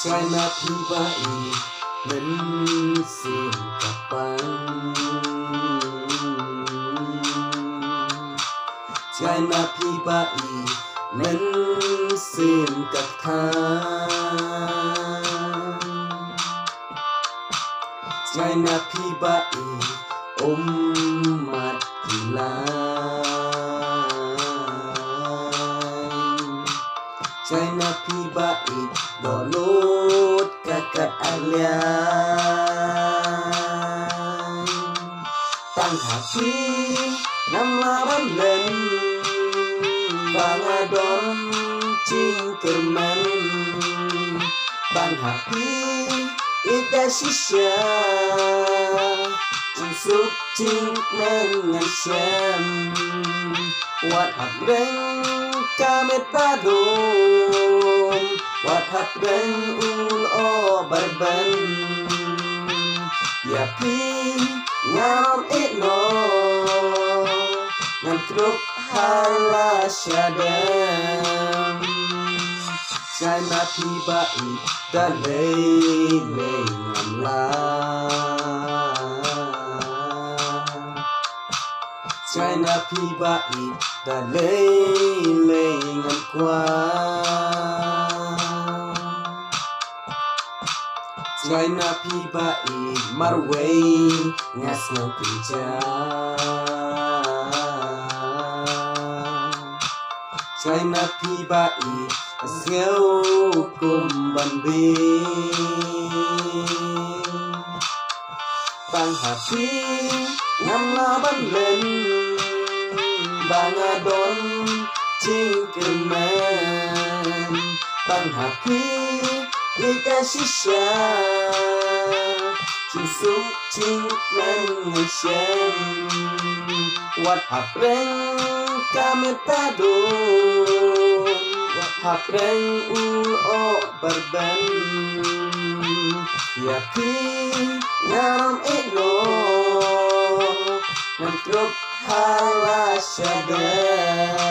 Trai napi bai nan sin kapang Trai napi bai nan sin kapang Trai napi bai umat kilai Trai napi bai dolut kakak alian Tang hati nam laban len Bangadon cingkerman Bang hati ida sisya Unsuk cing mengasyam Wat habreng kamet badum Wat habreng ul o barban Yapi ngam ikno Ngam kruk hala syadam Trai napi bai dalay ngam la Trai napi bai dalay ngam kwa Trai napi bai marway ngas ngam pinja Trai napi bai Asgau kumbanbi Bang hati ngam laban len Bangadon cingkerman Bang hati ika sisya Cingsuk cing mengasyam Wat hapreng kamet tadun Hapreng ul o barban Yapi ngam ikno Ngam kruk hala syadam